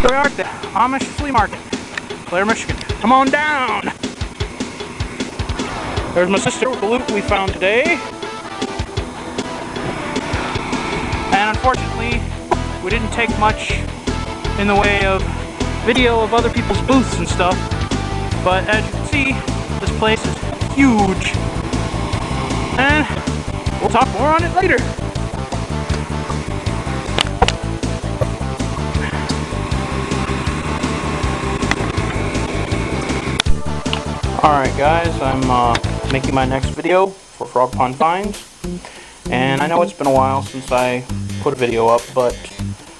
Here we are at the Amish flea market, Clare, Michigan. Come on down! There's my sister with the loot we found today. And unfortunately, we didn't take much in the way of video of other people's booths and stuff. But as you can see, this place is huge. And we'll talk more on it later. Alright guys, I'm making my next video for FrogPondFinds. And I know it's been a while since I put a video up, but,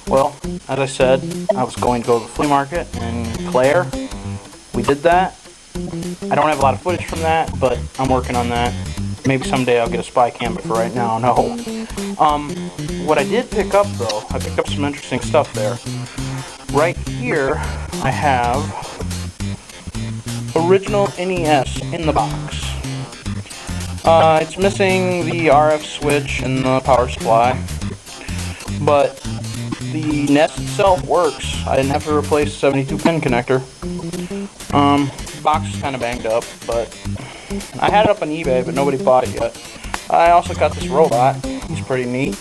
well, as I said, I was going to go to the flea market in Clare. We did that. I don't have a lot of footage from that, but I'm working on that. Maybe someday I'll get a spy cam, but for right now, no. What I did pick up, though, I picked up some interesting stuff there. Right here, I have original NES in the box. It's missing the RF switch and the power supply, but the NES itself works. I didn't have to replace the 72-pin connector. The box is kind of banged up, but I had it up on eBay, but nobody bought it yet. I also got this robot. He's pretty neat.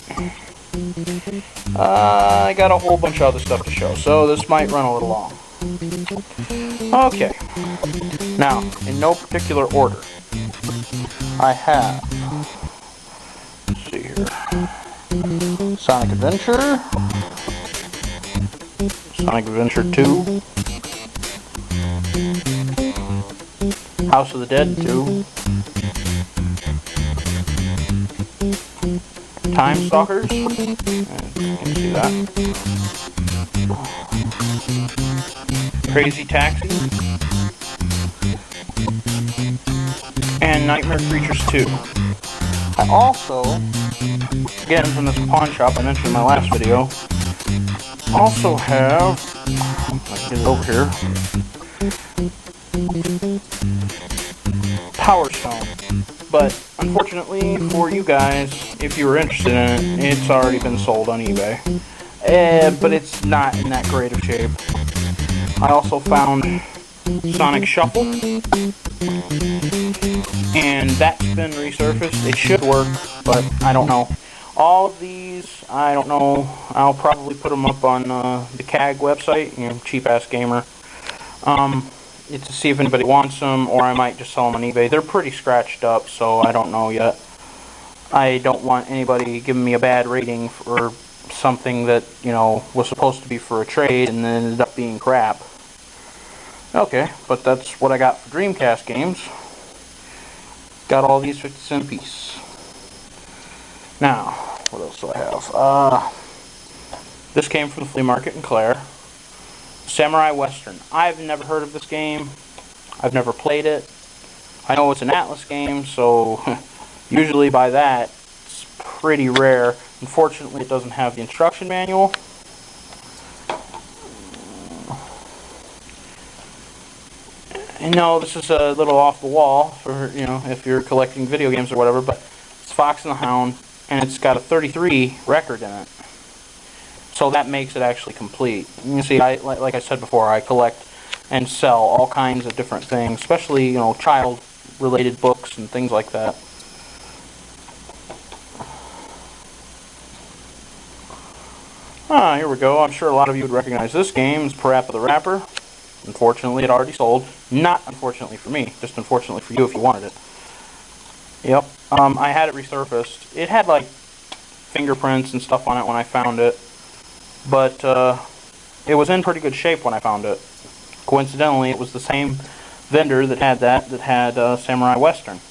I got a whole bunch of other stuff to show, so this might run a little long. Okay. Now, in no particular order, I have, let's see here, Sonic Adventure, Sonic Adventure 2, House of the Dead 2, Time Stalkers, and you can see that, Crazy Taxi, and Nightmare Creatures 2. I also, again from this pawn shop I mentioned in my last video, also have, let's get it over here, Power Stone. But unfortunately for you guys, if you were interested in it, it's already been sold on eBay. But it's not in that great of shape. I also found Sonic Shuffle, and that's been resurfaced. It should work, but I don't know. All of these, I don't know. I'll probably put them up on the CAG website, you know, Cheap Ass Gamer, to see if anybody wants them, or I might just sell them on eBay. They're pretty scratched up, so I don't know yet. I don't want anybody giving me a bad rating for something that, you know, was supposed to be for a trade and then ended up being crap. Okay, but that's what I got for Dreamcast games. Got all these 50-cent piece. Now, what else do I have? This came from the flea market in Clare. Samurai Western. I've never heard of this game. I've never played it. I know it's an Atlas game, so usually by that, it's pretty rare. Unfortunately, it doesn't have the instruction manual. And no, this is a little off the wall for, you know, if you're collecting video games or whatever, but it's Fox and the Hound, and it's got a 33 record in it. So that makes it actually complete. You can see, like I said before, I collect and sell all kinds of different things, especially, you know, child-related books and things like that. Here we go. I'm sure a lot of you would recognize this game. It's Parappa the Rapper. Unfortunately, it already sold. Not unfortunately for me, just unfortunately for you if you wanted it. Yep. I had it resurfaced. It had, like, fingerprints and stuff on it when I found it. But it was in pretty good shape when I found it. Coincidentally, it was the same vendor that had Samurai Western.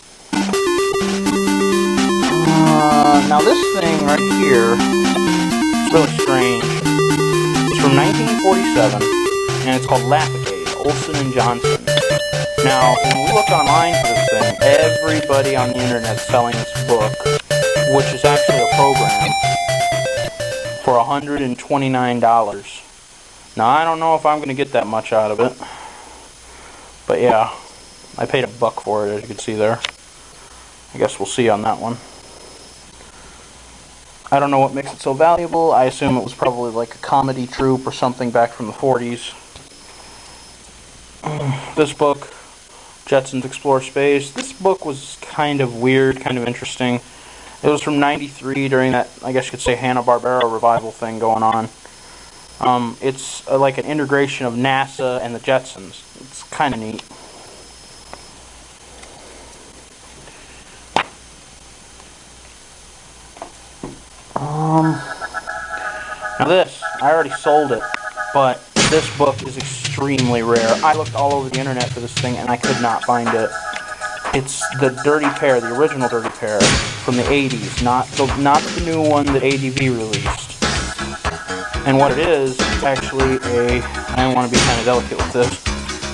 Now this thing right here is really strange. It's from 1947, and it's called Laugh-A-Cade, Olsen and Johnson. Now, when we look online for this thing, everybody on the internet is selling this book, which is actually a program, for $129. Now, I don't know if I'm going to get that much out of it. But yeah, I paid $1 for it, as you can see there. I guess we'll see on that one. I don't know what makes it so valuable. I assume it was probably like a comedy troupe or something back from the 40s. This book, Jetsons Explore Space, this book was kind of weird, kind of interesting. It was from '93 during that, I guess you could say, Hanna-Barbera revival thing going on. It's like an integration of NASA and the Jetsons. It's kind of neat. Now this, I already sold it, but this book is extremely rare. I looked all over the internet for this thing and I could not find it. It's the Dirty Pair, the original Dirty Pair from the 80s, not the new one that ADV released. And what it is, it's actually I want to be kind of delicate with this,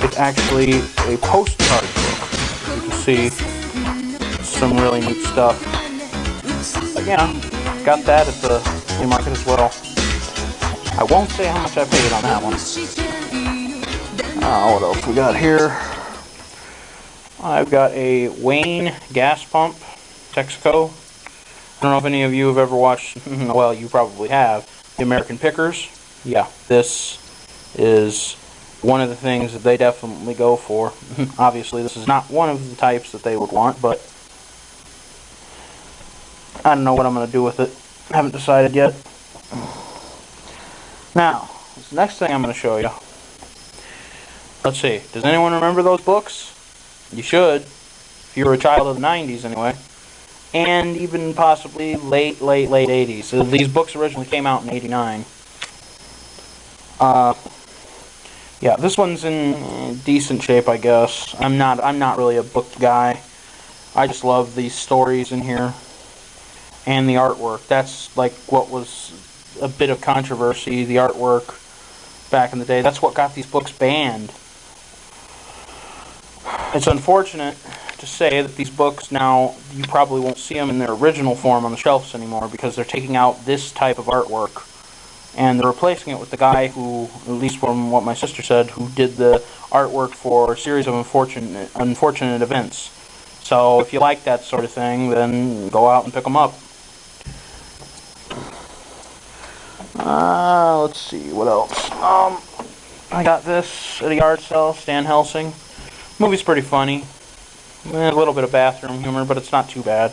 it's actually a postcard book. You can see some really neat stuff. But yeah, got that at the flea market as well. I won't say how much I paid on that one. What else we got here? I've got a Wayne gas pump, Texaco. I don't know if any of you have ever watched, well, you probably have, The American Pickers. Yeah, this is one of the things that they definitely go for. Obviously, this is not one of the types that they would want, but I don't know what I'm going to do with it. I haven't decided yet. Now, this next thing I'm going to show you. Let's see. Does anyone remember those books? You should. If you were a child of the 90s, anyway. And even possibly late 80s. So these books originally came out in '89. Yeah, this one's in decent shape, I guess. I'm not really a book guy. I just love these stories in here. And the artwork. That's like what was a bit of controversy, the artwork back in the day. That's what got these books banned. It's unfortunate to say that these books now, you probably won't see them in their original form on the shelves anymore because they're taking out this type of artwork and they're replacing it with the guy who, at least from what my sister said, who did the artwork for a series of unfortunate events. So if you like that sort of thing, then go out and pick them up. Let's see, what else? I got this at a yard sale, Stan Helsing. Movie's pretty funny. A little bit of bathroom humor, but it's not too bad.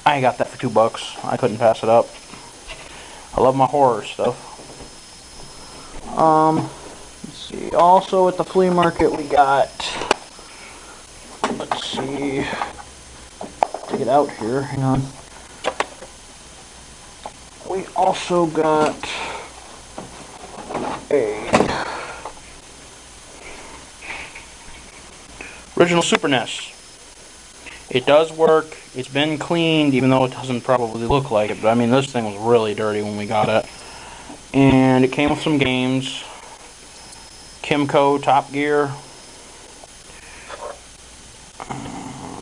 I got that for $2. I couldn't pass it up. I love my horror stuff. Let's see. Also at the flea market we got, let's see, take it out here, hang on. We also got a original Super NES. It does work. It's been cleaned, even though it doesn't probably look like it. But I mean, this thing was really dirty when we got it. And it came with some games. Kimco Top Gear.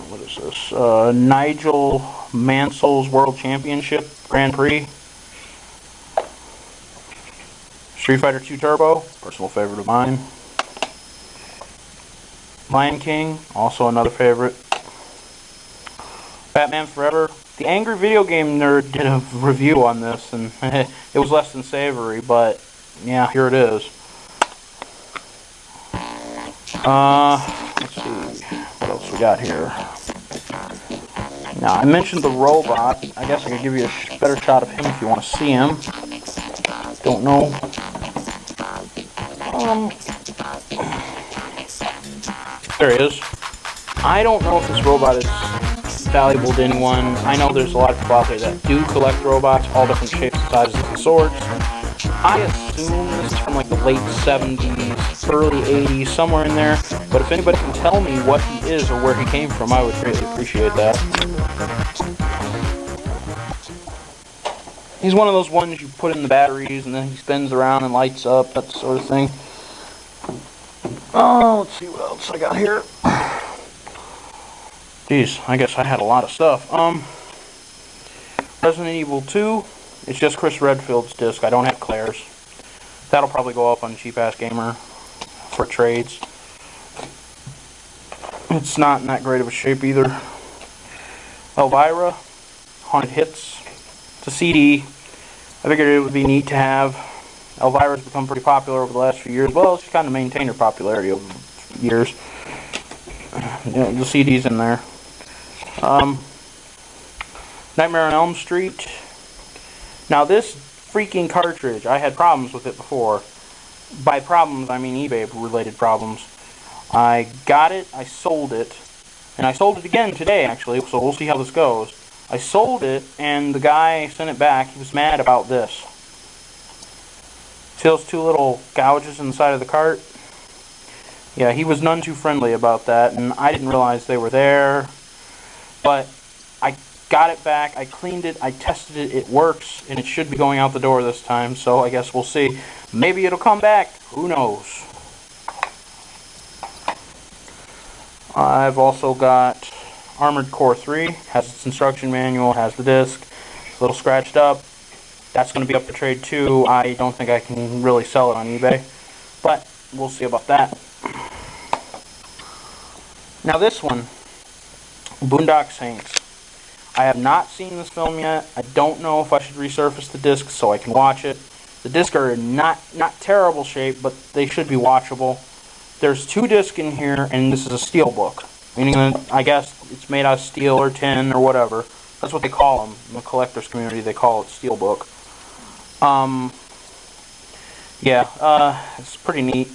What is this? Nigel Mansell's World Championship Grand Prix. Street Fighter 2 Turbo, personal favorite of mine. Lion King, also another favorite. Batman Forever. The Angry Video Game Nerd did a review on this, and it was less than savory, but yeah, here it is. Let's see, what else we got here? Now, I mentioned the robot. I guess I could give you a better shot of him if you want to see him. Don't know. There he is. I don't know if this robot is valuable to anyone. I know there's a lot of people out there that do collect robots, all different shapes, sizes, and sorts. I assume this is from like the late 70s, early 80s, somewhere in there. But if anybody can tell me what he is or where he came from, I would greatly appreciate that. He's one of those ones you put in the batteries and then he spins around and lights up, that sort of thing. Oh, let's see what else I got here. Jeez, I guess I had a lot of stuff. Resident Evil 2, it's just Chris Redfield's disc. I don't have Claire's. That'll probably go up on Cheap Ass Gamer for trades. It's not in that great of a shape either. Elvira, Haunted Hits. It's a CD. I figured it would be neat to have. Elvira's become pretty popular over the last few years. Well, she's kind of maintained her popularity over the years. Yeah, the CD's in there. Nightmare on Elm Street. Now this freaking cartridge, I had problems with it before. By problems, I mean eBay-related problems. I got it, I sold it, and I sold it again today, actually, so we'll see how this goes. I sold it, and the guy sent it back. He was mad about this. See those two little gouges in the side of the cart? Yeah, he was none too friendly about that, and I didn't realize they were there. But I got it back, I cleaned it, I tested it, it works, and it should be going out the door this time, so I guess we'll see. Maybe it'll come back, who knows. I've also got Armored Core 3, has its instruction manual, has the disc, it's a little scratched up. That's going to be up for trade too. I don't think I can really sell it on eBay, but we'll see about that. Now this one, Boondock Saints. I have not seen this film yet. I don't know if I should resurface the discs so I can watch it. The discs are in not terrible shape, but they should be watchable. There's 2 discs in here, and this is a steel book, meaning that I guess it's made out of steel or tin or whatever. That's what they call them in the collector's community. They call it steel book. It's pretty neat.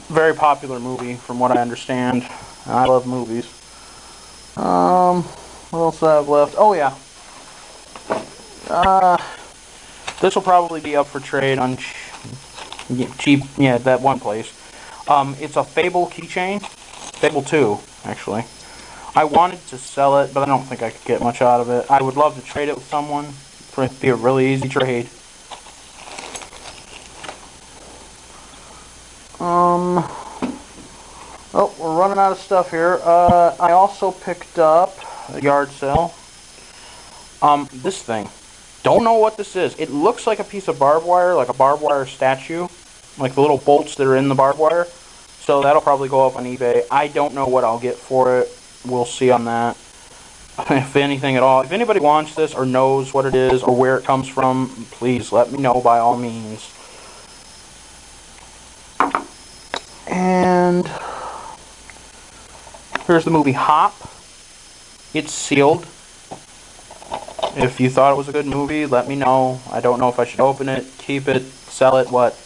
Very popular movie, from what I understand. I love movies. What else do I have left? Oh yeah. This will probably be up for trade on cheap. Yeah, that one place. It's a Fable keychain. Fable 2, actually. I wanted to sell it, but I don't think I could get much out of it. I would love to trade it with someone. It'd be a really easy trade. Oh, we're running out of stuff here. I also picked up a yard sale. This thing. Don't know what this is. It looks like a piece of barbed wire, like a barbed wire statue. Like the little bolts that are in the barbed wire. So that'll probably go up on eBay. I don't know what I'll get for it. We'll see on that. If anything at all. If anybody wants this or knows what it is or where it comes from, please let me know by all means. And here's the movie Hop. It's sealed. If you thought it was a good movie, let me know. I don't know if I should open it, keep it, sell it, what.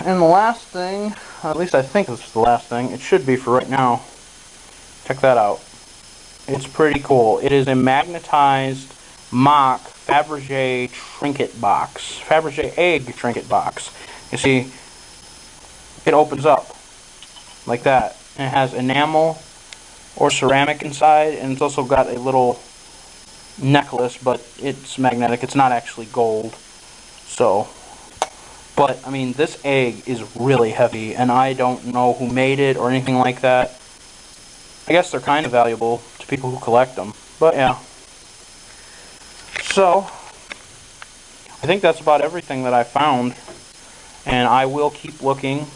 And the last thing, at least I think this is the last thing, it should be for right now. Check that out. It's pretty cool. It is a magnetized mock Fabergé trinket box. Fabergé egg trinket box. You see, it opens up like that. And it has enamel or ceramic inside, and it's also got a little necklace, but it's magnetic. It's not actually gold. So, but, I mean, this egg is really heavy, and I don't know who made it or anything like that. I guess they're kind of valuable to people who collect them. But, yeah. So, I think that's about everything that I found. And I will keep looking.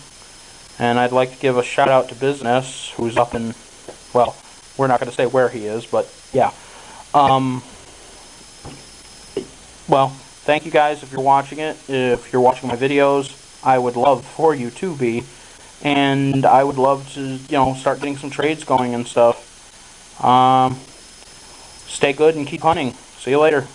And I'd like to give a shout out to Business, who's up in, well, we're not going to say where he is, but yeah. Well, thank you guys if you're watching it. If you're watching my videos, I would love for you to be. And I would love to, start getting some trades going and stuff. Stay good and keep hunting. See you later.